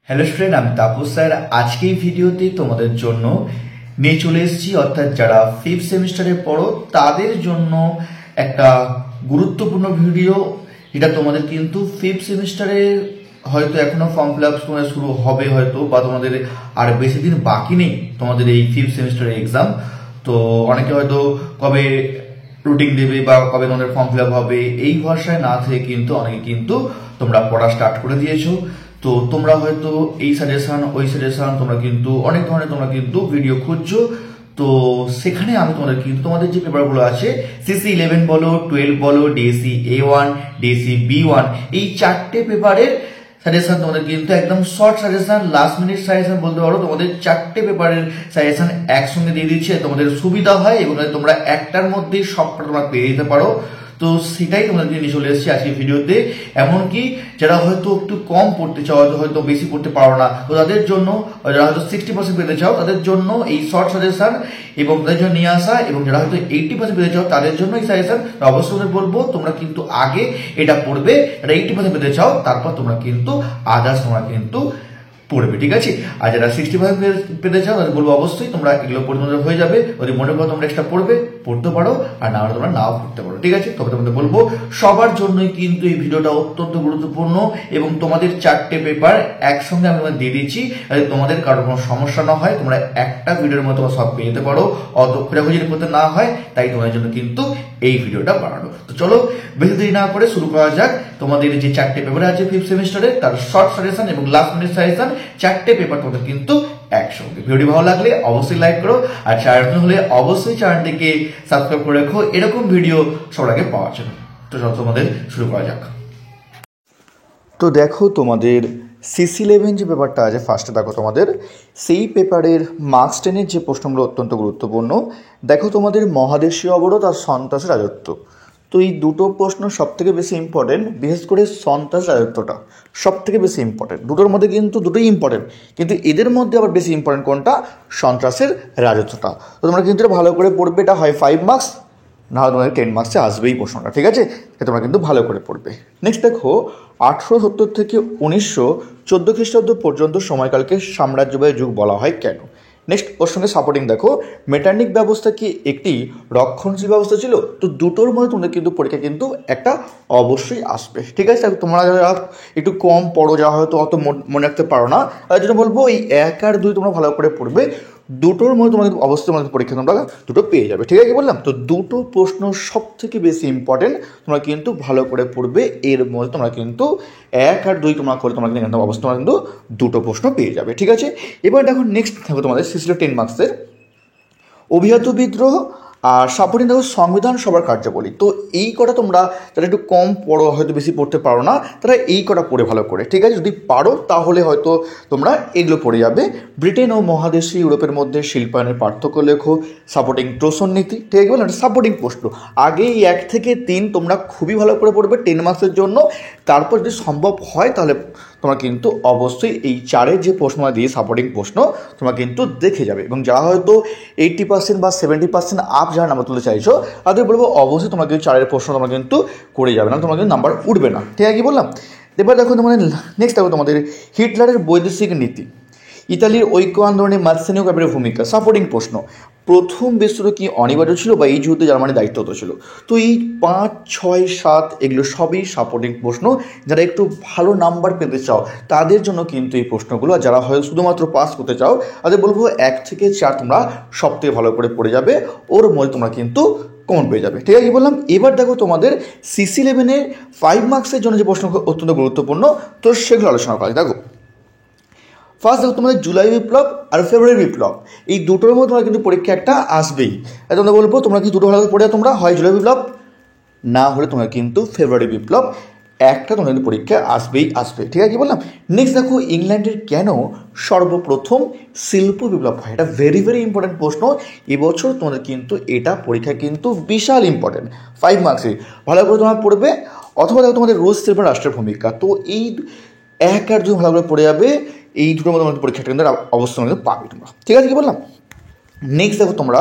Hello student, আমি Tapas sir. আজকে এই ভিডিওতে তোমাদের জন্য নিয়ে চলে এসেছি, অর্থাৎ যারা ফিফথ সেমিস্টারে পড়ো তাদের জন্য একটা গুরুত্বপূর্ণ ভিডিও, যেটা তোমাদের কিন্তু ফিফথ সেমিস্টারে হয়তো এখনো ফর্ম ফিল আপ শুরু হবে হয়তো, বা তোমাদের আর বেশি দিন বাকি নেই তোমাদের এই ফিফথ সেমিস্টারের এক্সাম। তো অনেকে হয়তো কবে রুটিন দেবে বা কবে তোমাদের ফর্ম ফিল আপ হবে এই ভরসায় না থেকে কিন্তু অনেকে কিন্তু তোমরা পড়া স্টার্ট করে দিয়েছো। তো তোমরা হয়তো এই সাজেশন ওই সাজেশন তোমরা কিন্তু অনেক ধরনের তোমরা কিন্তু ভিডিও খুঁজছো। তো সেখানে আমি তোমাদের যে পেপারগুলো আছে, CC11 বলো, 12 বলো, DSC A1, DSC B1, এই চারটে পেপারের সাজেশন তোমাদের কিন্তু একদম short suggestion, last minute suggestion বলতে পারো। তোমাদের চারটে পেপারের সাজেশন একসঙ্গে দিয়ে দিচ্ছে, তোমাদের সুবিধা হয় এবং তোমরা একটার মধ্যেই সবটা তোমরা পেয়ে যেতে পারো। তো সেটাই তোমাদের নিয়ে চলে এসেছি আজকে ভিডিওতে। এমনকি যারা হয়তো একটু কম পড়তে চাও, হয়তো বেশি পড়তে পারো না, তো তাদের জন্য, যারা হয়তো 60% পেতে চাও তাদের জন্য এই শর্ট সাজেশন এবং তাদের জন্য নিয়ে আসা, এবং যারা হয়তো 80% পেতে চাও তাদের জন্য এই সাজেশন। অবশ্যই বলবো তোমরা কিন্তু আগে এটা পড়বে, যারা 80% পেতে চাও, তারপর তোমরা কিন্তু আদার্স তোমরা কিন্তু পড়বে, ঠিক আছে? আর যারা 65 পেতে চাও তাদের বলবো অবশ্যই তোমরা এগুলো পড়ে তোমাদের হয়ে যাবে। যদি মনে করো তোমরা এক্সট্রা পড়বে, পড়তে পারো, আর না হলে তোমরা নাও পড়তে পারো, ঠিক আছে? তবে তোমাদের বলবো সবার জন্যই কিন্তু এই ভিডিওটা অত্যন্ত গুরুত্বপূর্ণ, এবং তোমাদের চারটে পেপার একসঙ্গে আমি তোমাদের দিয়ে দিচ্ছি, যাতে তোমাদের কারোর কোনো সমস্যা না হয়, তোমরা একটা ভিডিওর মধ্যে তোমরা সব পেয়ে যেতে পারো, অত খোঁজাখুঁজি করতে না হয়। তাই তোমাদের জন্য কিন্তু এই ভিডিওটা বানানো। তো চলো বেশি দেরি না করে শুরু করা যাক। তোমাদের যে চারটে পেপার আছে ফিফথ সেমিস্টারে, তার শর্ট সাজেশন এবং লাস্ট মিনিট সাজেশন, চারটে পেপার তোমাদের কিন্তু একসঙ্গে। ভিডিওটি ভালো লাগলে অবশ্যই লাইক করো, আর চ্যানেল হলে অবশ্যই চ্যানেলটিকে সাবস্ক্রাইব করে রাখো এরকম ভিডিও সবার আগে পাওয়ার জন্য। তো চলো তোমাদের শুরু করা যাক। তো দেখো, তোমাদের CC11 যে পেপারটা আছে, ফার্স্টে দেখো তোমাদের সেই পেপারের মার্কস 10-এর যে প্রশ্নগুলো অত্যন্ত গুরুত্বপূর্ণ। দেখো তোমাদের মহাদেশীয় অবরোধ আর সন্ত্রাসের রাজত্ব। তো এই দুটো প্রশ্ন সব থেকে বেশি ইম্পর্টেন্ট, বিশেষ করে সন্ত্রাস রাজত্বটা সব থেকে বেশি ইম্পর্টেন্ট। দুটোর মধ্যে কিন্তু দুটোই ইম্পর্টেন্ট, কিন্তু এদের মধ্যে আবার বেশি ইম্পর্টেন্ট কোনটা? সন্ত্রাসের রাজত্বটা। তো তোমরা কিন্তু ভালো করে পড়বে, এটা হয় 5 মার্কস, না হলে তোমাদের 10 মার্কসে আসবেই প্রশ্নটা, ঠিক আছে? তোমরা কিন্তু ভালো করে পড়বে। নেক্সট দেখো, 1870 থেকে 1914 খ্রিস্টাব্দ পর্যন্ত সময়কালকে সাম্রাজ্যবাদী যুগ বলা হয় কেন? নেক্সট ওর সঙ্গে সাপোর্টিং দেখো, মেটার্নিক ব্যবস্থা কি একটি রক্ষণশীল ব্যবস্থা ছিল? তো দুটোর মধ্যে তোমাদের কিন্তু পরীক্ষা কিন্তু একটা অবশ্যই আসবে, ঠিক আছে? তোমরা যারা একটু কম পড়ো, যারা হয়তো অত মনে রাখতে পারো না, তার জন্য বলবো এই 1 আর 2 তোমরা ভালো করে পড়বে। দুটোর মধ্যে তোমাদের অবশ্যই তোমাদের পরীক্ষা তোমরা দুটো পেয়ে যাবে, ঠিক আছে? বললাম তো দুটো প্রশ্ন সব থেকে বেশি ইম্পর্টেন্ট, তোমরা কিন্তু ভালো করে পড়বে। এর মধ্যে তোমরা কিন্তু 1 আর 2 তোমরা করে তোমরা কিন্তু অবশ্যই তোমরা কিন্তু দুটো প্রশ্ন পেয়ে যাবে, ঠিক আছে? এবার দেখো নেক্সট থাকবে তোমাদের সিসির 10 মার্কসের অভিজাত বিদ্রোহ আর সাপোর্টিং দেখো সংবিধান সভার কার্যাবলী। তো এই কটা তোমরা যারা একটু কম পড়ো, হয়তো বেশি পড়তে পারো না, তারা এই কটা পড়ে ভালো করে, ঠিক আছে? যদি পারো তাহলে হয়তো তোমরা এগুলো পড়ে যাবে। ব্রিটেন ও মহাদেশী ইউরোপের মধ্যে শিল্পায়নের পার্থক্য লেখো, সাপোর্টিং তোষণ নীতি, ঠিক আছে? বললাম সাপোর্টিং প্রশ্ন। আগে এই 1 থেকে 3 তোমরা খুবই ভালো করে পড়বে 10 মার্কসের জন্য। তারপর যদি সম্ভব হয় তাহলে তোমরা কিন্তু অবশ্যই এই 4-এর যে প্রশ্ন দিয়ে সাপোর্টিং প্রশ্ন তোমরা কিন্তু দেখে যাবে। এবং যারা হয়তো 80% বা 70% আপ যারা নাম্বার তুলতে চাইছো, তাদের বলবো অবশ্যই তোমরা কিন্তু 4-এর প্রশ্ন তোমরা কিন্তু করে যাবে, না তোমরা কিন্তু নাম্বার উঠবে না, ঠিক আছে? কি বললাম? এবার দেখো তোমাদের নেক্সট দেখো তোমাদের হিটলারের বৈদেশিক নীতি, ইতালির ঐক্য আন্দোলনে মার্সেনীয় ক্যাবের ভূমিকা, সাপোর্টিং প্রশ্ন। প্রথম বিশ্বযুদ্ধ কি অনিবার্য ছিল, বা এই যুদ্ধে জার্মানির দায়িত্বত ছিল? তো এই 5, 6, 7 এগুলো সবই সাপোর্টিং প্রশ্ন। যারা একটু ভালো নাম্বার পেতে চাও তাদের জন্য কিন্তু এই প্রশ্নগুলো, আর যারা হয়তো শুধুমাত্র পাস করতে চাও তাদের বলবো 1 থেকে 4 তোমরা সব থেকে ভালো করে পড়ে যাবে, ওর মধ্যে তোমরা কিন্তু কমন পেয়ে যাবে, ঠিক আছে? কি বললাম? এবার দেখো তোমাদের CC11-এর 5 মার্কসের জন্য যে প্রশ্ন অত্যন্ত গুরুত্বপূর্ণ, তো সেগুলো আলোচনা করা। দেখো ফার্স্ট দেখো তোমাদের জুলাই বিপ্লব আর ফেব্রুয়ারি বিপ্লব, এই দুটোর মধ্যে তোমরা কিন্তু পরীক্ষা একটা আসবেই। তোমরা বলবো তোমরা কি দুটো ভালো পড়ে, তোমরা হয় জুলাই বিপ্লব, না হলে তোমরা কিন্তু ফেব্রুয়ারি বিপ্লব, একটা তোমাদের কিন্তু পরীক্ষা আসবেই আসবে, ঠিক আছে? কি বললাম? নেক্সট দেখো, ইংল্যান্ডের কেন সর্বপ্রথম শিল্প বিপ্লব হয়? এটা ভেরি ভেরি ইম্পর্টেন্ট প্রশ্ন এবছর তোমাদের কিন্তু, এটা পরীক্ষা কিন্তু বিশাল ইম্পর্টেন্ট 5 মার্কসে, ভালো করে তোমরা পড়বে। অথবা দেখো তোমাদের রুশ শিল্পের রাষ্ট্রের ভূমিকা। তো এই 1 আর 2 ভালো করে পড়ে যাবে, এই দুটোর মধ্যে তোমাদের পরীক্ষাটা কিন্তু অবশ্যই পাবে তোমরা, ঠিক আছে? কি বললাম? নেক্সট দেখো তোমরা,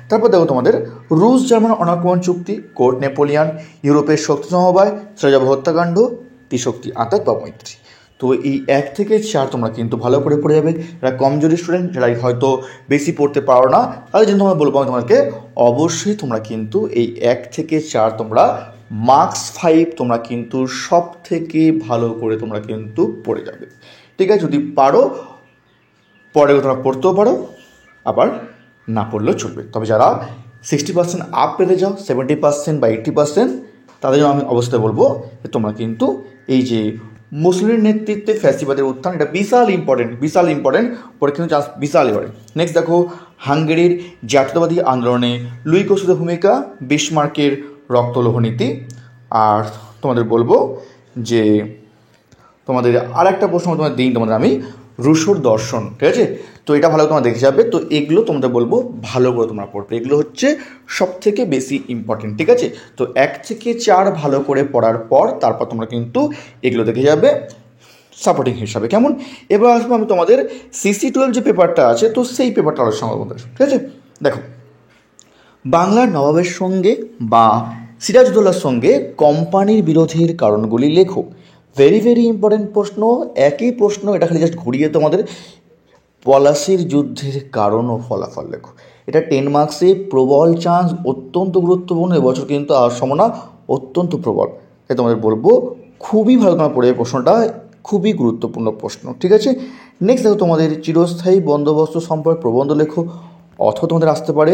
তারপর দেখো তোমাদের রুশ জার্মান অনাক্রমণ চুক্তি, কোর্ট নেপোলিয়ান, ইউরোপের শক্তি সমবায়, শ্রীজাব হত্যাকাণ্ড, ত্রিশক্তি আঁতাত বা মৈত্রী। তো এই 1 থেকে 4 তোমরা কিন্তু ভালো করে পড়ে যাবে। যারা কমজোরি স্টুডেন্ট, যারা হয়তো বেশি পড়তে পারো না, তাদের জন্য তোমরা বলবো তোমাকে অবশ্যই তোমরা কিন্তু এই 1 থেকে 4 তোমরা মার্কস 5 তোমরা কিন্তু সব থেকে ভালো করে তোমরা কিন্তু পড়ে যাবে। ঠিক আছে, যদি পারো পরে তোমরা পড়তেও পারো, আবার না পড়লেও চলবে। তবে যারা 60% আপ পেতে যাও, 70% বা 80%, তাদের জন্য আমি অবশ্যই বলবো যে তোমরা কিন্তু এই যে মুসলিমের নেতৃত্বে ফ্যাসিবাদের উত্থান, এটা বিশাল ইম্পর্টেন্ট পরে কিন্তু চান্স বিশাল এবারে। নেক্সট দেখো, হাঙ্গেরির জাতীয়তাবাদী আন্দোলনে লুই কোস্টের ভূমিকা, বিসমার্কের রক্তলোহ নীতি। আর তোমাদের বলবো যে তোমাদের আর একটা প্রশ্ন তোমাদের দিন, তোমাদের আমি রুশোর দর্শন, ঠিক আছে, তো এটা ভালো তোমরা দেখে যাবে। তো এগুলো তোমাদের বলবো ভালো করে তোমরা পড়বে, এগুলো হচ্ছে সব থেকে বেশি ইম্পর্টেন্ট। ঠিক আছে, তো 1 থেকে 4 ভালো করে পড়ার পর তারপর তোমরা কিন্তু এগুলো দেখে যাবে সাপোর্টিং হিসাবে। কেমন, এবার আসবো আমি তোমাদের CC12 যে পেপারটা আছে, তো সেই পেপারটা আলোচনা করবো। ঠিক আছে, দেখো, বাংলার নবাবের সঙ্গে বা সিরাজউদ্দৌলার সঙ্গে কোম্পানির বিরোধের কারণগুলি লেখো। ভেরি ইম্পর্টেন্ট প্রশ্ন, একই প্রশ্ন, এটা খালি জাস্ট ঘুরিয়ে তোমাদের পলাশির যুদ্ধের কারণ ও ফলাফল লেখো। এটা 10 মার্কসে প্রবল চান্স, অত্যন্ত গুরুত্বপূর্ণ, এবছর কিন্তু সম্ভাবনা অত্যন্ত প্রবল। তাই তোমাদের বলবো খুবই ভালো তোমার পড়ে প্রশ্নটা, খুবই গুরুত্বপূর্ণ প্রশ্ন। ঠিক আছে, নেক্সট দেখো, তোমাদের চিরস্থায়ী বন্দোবস্ত সম্পর্কে প্রবন্ধ লেখো। অথবা তোমাদের আসতে পারে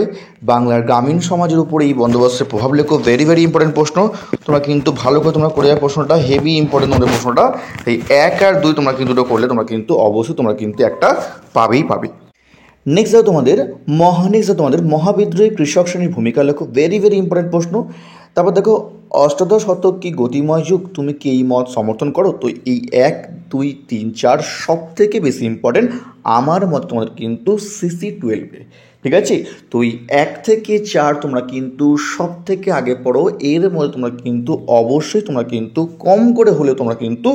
বাংলার গ্রামীণ সমাজের উপরে এই বন্দোবস্তের প্রভাব লেখো। ভেরি ইম্পর্টেন্ট প্রশ্ন, তোমরা কিন্তু ভালো করে তোমরা করে যাবে প্রশ্নটা, হেভি ইম্পর্টেন্ট তোমাদের প্রশ্নটা। এই 1 আর 2 তোমরা কিন্তু দুটো করলে তোমরা কিন্তু অবশ্যই তোমরা কিন্তু একটা পাবে। নেক্সট দেখো, তোমাদের মহাবিদ্রোহী কৃষক শ্রেণীর ভূমিকা লেখো। ভেরি ইম্পর্টেন্ট প্রশ্ন। তারপর দেখো, অষ্টাদশ শতক কি গতিময় যুগ, তুমি কি এই মত সমর্থন করো? তো এই 1, 2, 3, 4 সব থেকে বেশি ইম্পর্টেন্ট আমার মত তোমাদের কিন্তু CC12। ঠিক আছে, তো এই 1 থেকে 4 তোমরা কিন্তু সব থেকে আগে পড়ো, এর মধ্যে তোমরা কিন্তু অবশ্যই তোমরা কিন্তু কম করে হলেও তোমরা কিন্তু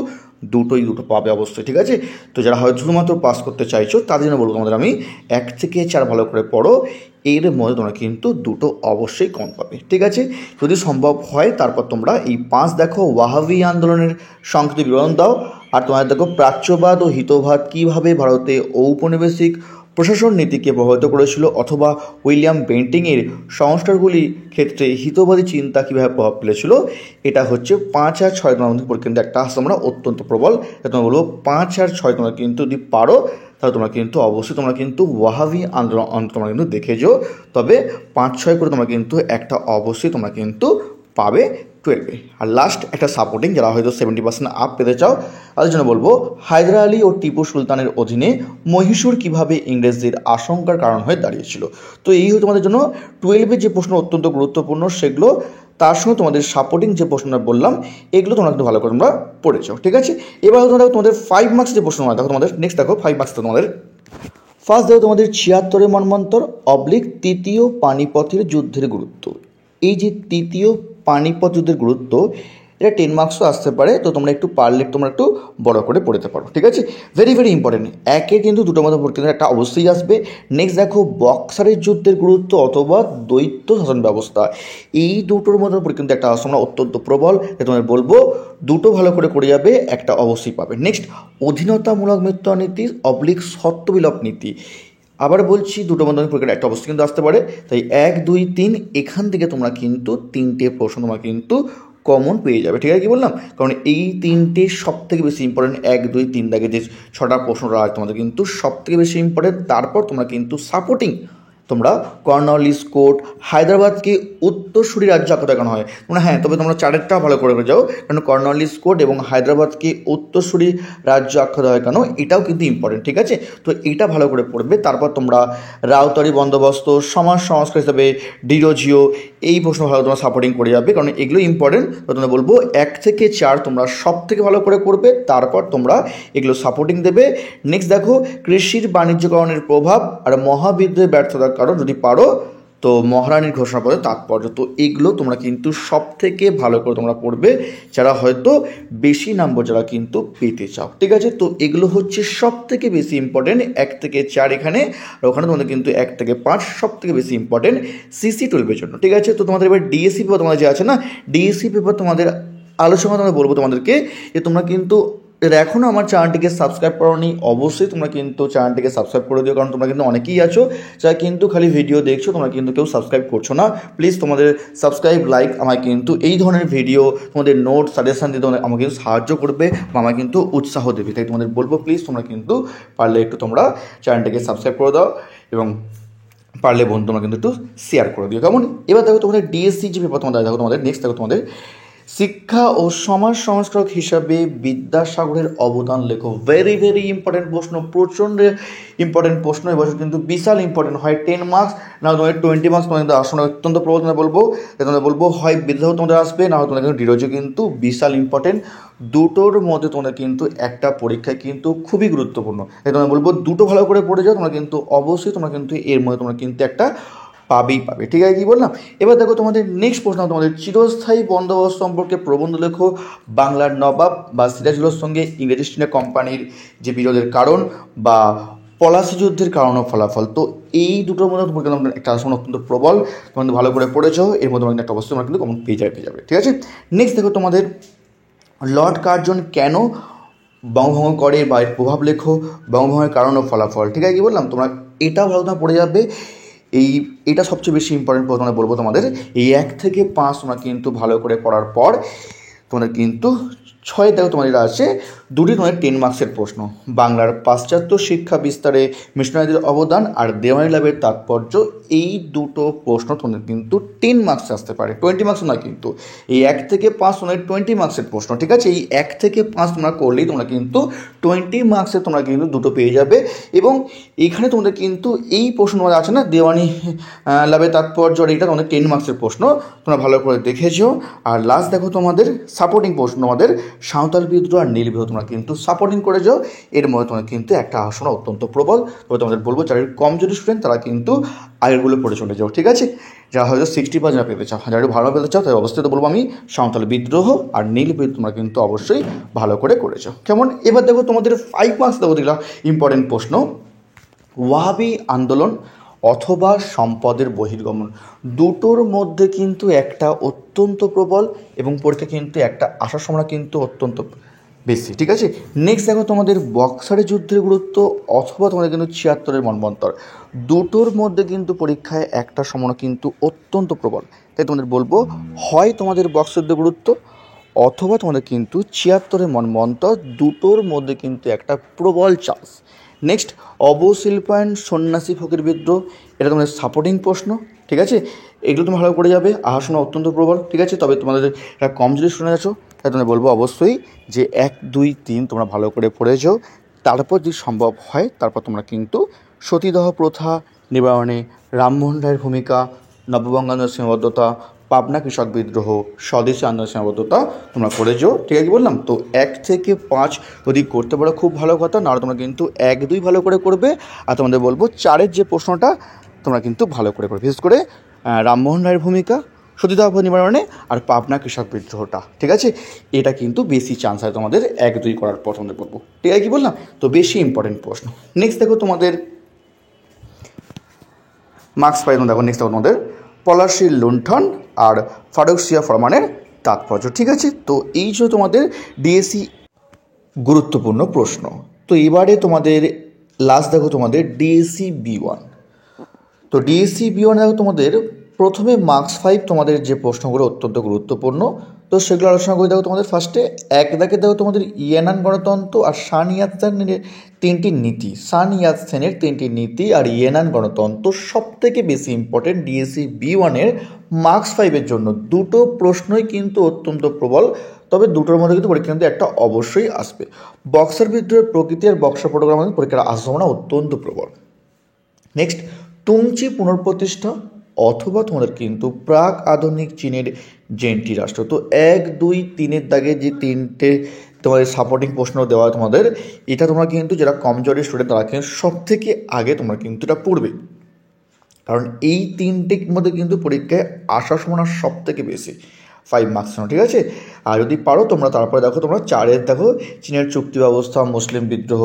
দুটো পাবে অবশ্যই। ঠিক আছে, তো যারা হয়তো শুধুমাত্র পাস করতে চাইছো তাদের জন্য বলবো তোমাদের আমি 1 থেকে 4 ভালো করে পড়ো, এর মধ্যে তোমরা কিন্তু দুটো অবশ্যই কম পাবে। ঠিক আছে, যদি সম্ভব হয় তারপর তোমরা এই 5 দেখো, ওয়াহাবি আন্দোলনের সংক্ষিপ্ত বিবরণ দাও। আর তোমাদের দেখো, প্রাচ্যবাদ ও হিতবাদ কীভাবে ভারতে ঔপনিবেশিক প্রশাসন নীতিকে প্রভাবিত করেছিল, অথবা উইলিয়াম বেন্টিংয়ের সংস্কারগুলির ক্ষেত্রে হিতবাদী চিন্তা কীভাবে প্রভাব ফেলেছিল। এটা হচ্ছে 5 আর 6 তোমার মধ্যে কিন্তু একটা তোমরা অত্যন্ত প্রবল। তোমরা বলবো 5 আর 6 তোমরা কিন্তু যদি পারো তাহলে তোমরা কিন্তু অবশ্যই তোমরা কিন্তু ওয়াহাবি আন্দোলন তোমরা কিন্তু দেখে যাও। তবে 5-6 করে তোমরা কিন্তু একটা অবশ্যই তোমরা কিন্তু পাবে 12-এ। আর লাস্ট একটা সাপোর্টিং, যারা হয়তো 70% আপ পেতে চাও তাদের জন্য বলবো, হায়দার আলী ও টিপু সুলতানের অধীনে মহীশূর কিভাবে ইংরেজদের আশঙ্কার কারণ হয়ে দাঁড়িয়েছিল। তো এই হচ্ছে তোমাদের জন্য 12-এর যে প্রশ্ন অত্যন্ত গুরুত্বপূর্ণ সেগুলো, তার সঙ্গে তোমাদের সাপোর্টিং যে প্রশ্নটা বললাম এগুলো তোমরা কিন্তু ভালো করে তোমরা পড়েছো। ঠিক আছে, এবার তোমাদের 5 মার্কস যে প্রশ্ন দেখো, তোমাদের নেক্সট দেখো 5 মার্কস তোমাদের ফার্স্ট দেখো, তোমাদের 76 মন্বন্তর তৃতীয় পানিপথের যুদ্ধের গুরুত্ব। এই যে তৃতীয় পানিপথ যুদ্ধের গুরুত্ব, এটা 10 মার্কসও আসতে পারে, তো তোমরা একটু পারলে তোমরা একটু বড় করে পড়তে পারো। ঠিক আছে, ভেরি ইম্পর্টেন্ট, একে কিন্তু দুটোর মধ্যে পড়তে একটা অবশ্যই আসবে। নেক্সট দেখো, বক্সারের যুদ্ধের গুরুত্ব অথবা দ্বৈত শাসন ব্যবস্থা, এই দুটোর মধ্যে কিন্তু একটা তোমরা অত্যন্ত প্রবল, তোমাদের বলবো দুটো ভালো করে যাবে, একটা অবশ্যই পাবে। নেক্সট, অধীনতামূলক মৃত্যুনীতি সত্ত্ববিলোপ নীতি, আবার বলছি দুটো মধ্যে পরীক্ষাটা একটা অবস্থা কিন্তু আসতে পারে। তাই 1, 2, 3 এখান থেকে তোমরা কিন্তু 3টে প্রশ্ন তোমরা কিন্তু কমন পেয়ে যাবে। ঠিক আছে, কি বললাম, কারণ এই 3টে সব থেকে বেশি ইম্পর্টেন্ট। 1, 2, 3 দাগে যে 6টা প্রশ্নটা আছে তোমাদের কিন্তু সব থেকে বেশি ইম্পর্টেন্ট। তারপর তোমরা কিন্তু সাপোর্টিং তোমরা কর্নওয়ালিস কোড, হায়দ্রাবাদকে উত্তরসূরি রাজ্য আখ্যা দেখানো হয় তোমরা, হ্যাঁ, তবে তোমরা 4টা ভালো করে যাও, কারণ কর্নওয়ালিস কোড এবং হায়দ্রাবাদকে উত্তরসূরি রাজ্য আখ্যা দেওয়া হয় কেন, এটাও কিন্তু ইম্পর্টেন্ট। ঠিক আছে, তো এটা ভালো করে পড়বে। তারপর তোমরা রাউতারি বন্দোবস্ত, সমাজ সংস্কার হিসাবে ডিরোজিও, এই প্রশ্ন ভালো তোমরা সাপোর্টিং করে যাবে, কারণ এগুলো ইম্পর্টেন্ট। তো তোমরা বলবো 1 থেকে 4 তোমরা সব থেকে ভালো করে করবে, তারপর তোমরা এগুলো সাপোর্টিং দেবে। নেক্সট দেখো, কৃষির বাণিজ্যকরণের প্রভাব আর মহাবিদ্রোহের ব্যর্থতার কারণ, যদি পারো তো মহারানীর ঘোষণাপত্রের তাৎপর্য। তো এগুলো তোমরা কিন্তু সব থেকে ভালো করে তোমরা পড়বে, যারা হয়তো বেশি নম্বর যারা কিন্তু পেতে চাও। ঠিক আছে, তো এগুলো হচ্ছে সব থেকে বেশি ইম্পর্টেন্ট 1 থেকে 4 এখানে, আর ওখানে তোমাদের কিন্তু 1 থেকে 5 সব থেকে বেশি ইম্পর্টেন্ট CC12-এর জন্য। ঠিক আছে, তো তোমাদের এবার ডিএসসি পেপার তোমাদের যে আছে না, ডিএসসি পেপার তোমাদের আলোচনা তোমাদের বলবো তোমাদেরকে যে তোমরা কিন্তু এখনও আমার চ্যানেলটিকে সাবস্ক্রাইব করোনি, অবশ্যই তোমরা কিন্তু চ্যানেলটিকে সাবস্ক্রাইব করে দিও, কারণ তোমরা কিন্তু অনেকেই আছো যারা কিন্তু খালি ভিডিও দেখছো, তোমরা কিন্তু কেউ সাবস্ক্রাইব করছো না। প্লিজ তোমাদের সাবস্ক্রাইব, লাইক আমায় কিন্তু এই ধরনের ভিডিও, তোমাদের নোট সাজেশন দিতে আমাকে কিন্তু সাহায্য করবে বা আমাকে কিন্তু উৎসাহ দেবে। তাই তোমাদের বলবো প্লিজ তোমরা কিন্তু পারলে একটু তোমরা চ্যানেলটিকে সাবস্ক্রাইব করে দাও এবং পারলে বন্ধু তোমরা কিন্তু একটু শেয়ার করে দিও, কেমন? এবার দেখো তোমাদের ডিএসসি যে পেপার তোমাদের দেখো, তোমাদের নেক্সট দেখো তোমাদের শিক্ষা ও সমাজ সংস্কারক হিসাবে বিদ্যাসাগরের অবদান লেখো। ভেরি ভেরি ইম্পর্টেন্ট প্রশ্ন, প্রচণ্ড ইম্পর্টেন্ট প্রশ্ন। এবছর কিন্তু বিশাল ইম্পর্টেন্ট হয়। 10 মার্কস না তোমাদের 20 মার্কস তোমাদের আসলে অত্যন্ত প্রবল। তোমাদের বলবো হয় বিদ্যাসাগর তোমাদের আসবে, না তোমাদের কিন্তু ডিরোজও কিন্তু বিশাল ইম্পর্টেন্ট। দুটোর মধ্যে তোমাদের কিন্তু একটা পরীক্ষা কিন্তু খুবই গুরুত্বপূর্ণ। তাই তোমাদের বলবো দুটো ভালো করে পড়ে যাও, তোমরা কিন্তু অবশ্যই তোমরা কিন্তু এর মধ্যে তোমরা কিন্তু একটা পাবে। ঠিক আছে, কি বললাম? এবার দেখো তোমাদের নেক্সট প্রশ্ন, তোমাদের চিরস্থায়ী বন্দোবস্ত সম্পর্কে প্রবন্ধ লেখো। বাংলার নবাব বা সিরাজুলের সঙ্গে ইংরেজ ইস্ট ইন্ডিয়া কোম্পানির যে বিরোধের কারণ বা পলাশী যুদ্ধের কারণ ও ফলাফল। তো এই দুটোর মধ্যে তোমার কিন্তু একটা আসন অত্যন্ত প্রবল, তোমরা ভালো করে পড়েছো, এর মধ্যে তোমার একটা অবশ্যই তোমরা কিন্তু কমন পেয়ে যাবে। ঠিক আছে, নেক্সট দেখো তোমাদের লর্ড কার্জন কেন বঙ্গভঙ্গ করে বা এর প্রভাব লেখো। বঙ্গভঙ্গের কারণ ও ফলাফল। ঠিক আছে, কি বললাম? তোমরা এটাও ভালো তোমরা পড়ে যাবে। এটা সবচেয়ে বেশি ইম্পর্টেন্ট প্রশ্ন বলবো তোমাদের। এই 1 থেকে 5 তোমরা কিন্তু ভালো করে পড়ার পর তোমাদের কিন্তু 6 দেখো তোমাদের আছে দুটি তোমাদের 10 মার্কসের প্রশ্ন। বাংলার পাশ্চাত্য শিক্ষা বিস্তারে মিশনারিদের অবদান আর দেওয়ানি লাভের তাৎপর্য। এই দুটো প্রশ্ন তোমাদের কিন্তু 10 মার্কস আসতে পারে, 20 মার্কস নয় কিন্তু। এই 1 থেকে 5 তোমাদের 20 মার্কসের প্রশ্ন। ঠিক আছে, এই 1 থেকে 5 তোমরা করলেই তোমরা কিন্তু 20 মার্কসে তোমরা কিন্তু দুটো পেয়ে যাবে। এবং এইখানে তোমাদের কিন্তু এই প্রশ্ন তোমাদের আছে না, দেওয়ানি লাভের তাৎপর্য, এইটা তোমাদের 10 মার্কসের প্রশ্ন, তোমরা ভালো করে দেখেছো। আর লাস্ট দেখো তোমাদের সাপোর্টিং প্রশ্ন, তোমাদের সাঁওতাল বিদ্রোহ আর নীল বিদ্রোহ তোমরা কিন্তু সাপোর্টিং করে যাও। এর মধ্যে তোমরা কিন্তু একটা আসন অত্যন্ত প্রবল। তবে তোমাদের বলবো যারা কমজোরি স্টুডেন্ট তারা কিন্তু আগেরগুলো পড়ে চলে যাও। ঠিক আছে, যারা হয়তো 60% পেতে চাও, যারা ভালো পেতে চাও, তাই অবশ্যই তো বলবো আমি সাঁওতাল বিদ্রোহ আর নীল বিদ্রোহ তোমরা কিন্তু অবশ্যই ভালো করে করেছো, কেমন? এবার দেখো তোমাদের 5 মার্কস দেখো দিলাম ইম্পর্টেন্ট প্রশ্ন। ওয়াহাবি আন্দোলন অথবা সম্পদের বহির্গমন, দুটোর মধ্যে কিন্তু একটা অত্যন্ত প্রবল এবং পরীক্ষা কিন্তু একটা আসার সম্ভাবনা কিন্তু অত্যন্ত বেশি। ঠিক আছে, নেক্সট দেখো তোমাদের বক্সারের যুদ্ধের গুরুত্ব অথবা তোমাদের কিন্তু 76-এর মন্বন্তর। দুটোর মধ্যে কিন্তু পরীক্ষায় একটা সম্ভাবনা কিন্তু অত্যন্ত প্রবল। তাই তোমাদের বলবো হয় তোমাদের বক্সারের গুরুত্ব অথবা তোমাদের কিন্তু 76-এর মন্বন্তর, দুটোর মধ্যে কিন্তু একটা প্রবল চান্স। নেক্সট অবশিল্পায়ন সন্ন্যাসী ফকির বিদ্রোহ, এটা তোমাদের সাপোর্টিং প্রশ্ন। ঠিক আছে, এগুলো তুমি ভালো করে যাবে, আহাসনা অত্যন্ত প্রবল। ঠিক আছে, তবে তোমাদের একটা কমজোরি শুনে আছো, তাই তোমাদের বলবো অবশ্যই যে 1, 2, 3 তোমরা ভালো করে পড়ে যাও। তারপর যদি সম্ভব হয় তারপর তোমরা কিন্তু সতীদাহ প্রথা নিবারণে রামমোহন রায়ের ভূমিকা, নববঙ্গানোর সীমাবদ্ধতা, পাবনা কৃষক বিদ্রোহ, স্বদেশী আন্দোলন সীমাবদ্ধতা তোমরা করে যাও। ঠিক আছে, কি বললাম? তো 1 থেকে 5 যদি করতে পারো খুব ভালো কথা, নাহলে তোমরা কিন্তু 1, 2 ভালো করে করবে। আর তোমাদের বলবো 4-এর যে প্রশ্নটা তোমরা কিন্তু ভালো করে করবে, বিশেষ করে রামমোহন রায়ের ভূমিকা, সতীদাহ নিবারণে আর পাবনা কৃষক বিদ্রোহটা। ঠিক আছে, এটা কিন্তু বেশি চান্স হয় তোমাদের 1, 2 করার পর তোমাদের বলবো। ঠিক আছে, কি বললাম? তো বেশি ইম্পর্টেন্ট প্রশ্ন। নেক্সট দেখো তোমাদের মার্কস পাই দেখো, নেক্সট দেখো তোমাদের পলাশীর লুণ্ঠন আর ফারুকসিয়া ফরমানের তাৎপর্য। ঠিক আছে, তো এই যে তোমাদের ডিএসসি গুরুত্বপূর্ণ প্রশ্ন। তো এবারে তোমাদের লাস্ট দেখো তোমাদের ডিএসসি B1। তো ডিএসসি B1 দেখো তোমাদের প্রথমে মার্কস 5 তোমাদের যে প্রশ্নগুলো অত্যন্ত গুরুত্বপূর্ণ, তো সেগুলো আলোচনা করে দেখো। তোমাদের ফার্স্টে 1 দাগে দেখো তোমাদের ইয়েনান গণতন্ত্র আর শান ইয়াতসেনের 3টি নীতি। শান ইয়াতসেনের 3টি নীতি আর ইয়েনান গণতন্ত্র সব থেকে বেশি ইম্পর্টেন্ট ডিএসসি B1-এর মার্কস 5-এর জন্য। দুটো প্রশ্নই কিন্তু অত্যন্ত প্রবল, তবে দুটোর মধ্যে কিন্তু পরীক্ষা কিন্তু একটা অবশ্যই আসবে। বক্সার বিদ্রোহের প্রকৃতি আর বক্সার প্রোটোগ্রাম মধ্যে পরীক্ষার আসার সম্ভাবনা অত্যন্ত প্রবল। নেক্সট তুংচি পুনঃপ্রতিষ্ঠা অথবা তোমাদের কিন্তু প্রাক আধুনিক চীনের জেনটি রাষ্ট্র। তো 1, 2, 3-এর দাগে যে 3টে তোমাদের সাপোর্টিং প্রশ্ন দেওয়া তোমাদের, এটা তোমরা কিন্তু যারা কমজোরি স্টুডেন্ট তারা কিন্তু সব থেকে আগে তোমরা কিন্তু এটা পড়বে, কারণ এই 3টের মধ্যে কিন্তু পরীক্ষায় আসার সম্ভাবনা সব থেকে বেশি 5 মার্কস। ঠিক আছে, আর যদি পারো তোমরা তারপরে দেখো তোমরা 4-এর দেখো চীনের চুক্তি ব্যবস্থা, মুসলিম বিদ্রোহ,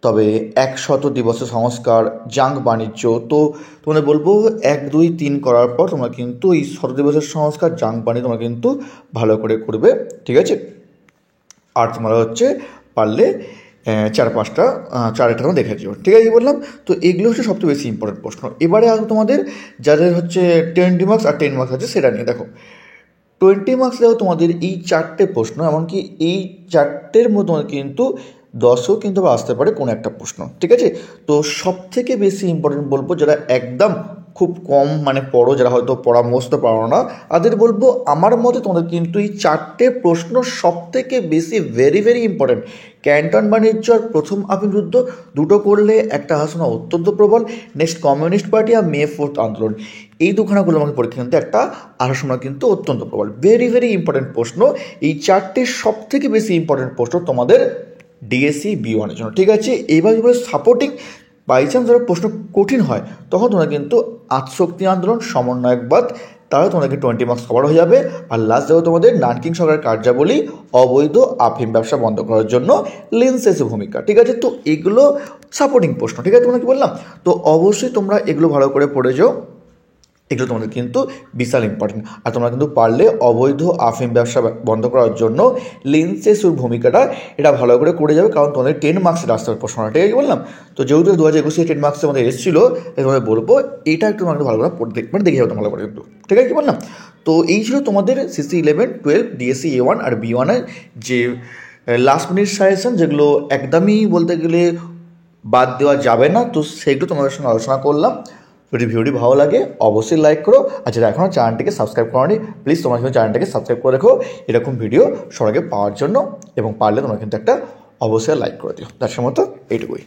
তবে 100 দিবসের সংস্কার, জাং বাণিজ্য। তো তোমাদের বলবো 1, 2, 3 করার পর তোমরা কিন্তু এই 100 দিবসের সংস্কার, জাং বাণিজ্য তোমরা কিন্তু ভালো করে করবে। ঠিক আছে, আর তোমরা হচ্ছে পারলে 4-5টা 4-1টা তোমরা দেখে দিও, ঠিক আছে বললাম। তো এগুলো হচ্ছে সবচেয়ে বেশি ইম্পর্টেন্ট প্রশ্ন। এবারে আসবো তোমাদের যাদের হচ্ছে 20 মার্কস আর 10 মার্কস আছে সেটা নিয়ে। দেখো 20 মার্কস দেখো তোমাদের এই 4টে প্রশ্ন, এমনকি এই 4টের মধ্যে তোমাদের কিন্তু 10ও কিন্তু আসতে পারে কোনো একটা প্রশ্ন, ঠিক আছে। তো সব থেকে বেশি ইম্পর্টেন্ট বলবো যারা একদম খুব কম মানে পড়ো, যারা হয়তো পরামর্শ পারো না, তাদের বলবো আমার মতে তোমাদের কিন্তু এই 4টে প্রশ্ন সব থেকে বেশি ভেরি ভেরি ইম্পর্টেন্ট। ক্যান্টন বাণিজ্য আর প্রথম আফিম যুদ্ধ দুটো করলে একটা আলোচনা অত্যন্ত প্রবল। নেক্সট কমিউনিস্ট পার্টি আর মে 4th আন্দোলন, এই দুখানাগুলো আমাকে পরীক্ষা কিন্তু একটা আলোচনা কিন্তু অত্যন্ত প্রবল, ভেরি ভেরি ইম্পর্টেন্ট প্রশ্ন। এই 4টে সব থেকে বেশি ইম্পর্টেন্ট প্রশ্ন তোমাদের ডিএসসি B1 এর জন্য, ঠিক আছে। এইবার সাপোর্টিং বাই চান্স ধরো প্রশ্ন কঠিন হয় তখন তোমরা কিন্তু আত্মশক্তি আন্দোলন, সমন্বয়কবাদ, তাহলে তোমাদেরকে 20 মার্কস কভার হয়ে যাবে। আর লাস্ট দেখো তোমাদের নানকিং সরকারের কার্যাবলী, অবৈধ আফিম ব্যবসা বন্ধ করার জন্য লিন্সেসের ভূমিকা, ঠিক আছে। তো এগুলো সাপোর্টিং প্রশ্ন, ঠিক আছে, তোমরা কি বললাম। তো অবশ্যই তোমরা এগুলো ভালো করে পড়ে যাও, এগুলো তোমাদের কিন্তু বিশাল ইম্পর্টেন্ট। আর তোমরা কিন্তু পারলে অবৈধ আফিম ব্যবসা বন্ধ করার জন্য লিন্সেসের ভূমিকাটা এটা ভালো করে যাবে, কারণ তোমাদের 10 মার্কসের আসতে হবে প্রশ্নটা, ঠিক আছে বললাম। তো যেহেতু 2021 10 মার্কসের মধ্যে এসেছিলো, তোমাদের বলবো এটা একটু তোমাকে ভালো করে পড়তে মানে দেখে যাবে ভালো করে কিন্তু, ঠিক আছে কি বললাম। তো এই ছিল তোমাদের CC 11, 12, DSC A1 আর B1 এর যে লাস্ট মিনিট সাজেশন, যেগুলো একদমই বলতে গেলে বাদ দেওয়া যাবে না। তো সেইগুলো তোমাদের সঙ্গে আলোচনা করলাম। যদি ভিডিওটি ভালো লাগে অবশ্যই লাইক করো, আর যারা এখনও চ্যানেলটিকে সাবস্ক্রাইব করোনি প্লিজ তোমরা কিন্তু চ্যানেলটাকে সাবস্ক্রাইব করে রেখো এরকম ভিডিও সবাইকে পাওয়ার জন্য, এবং পারলে তোমরা কিন্তু একটা অবশ্যই লাইক করে দিও। তার মতো এইটুকুই।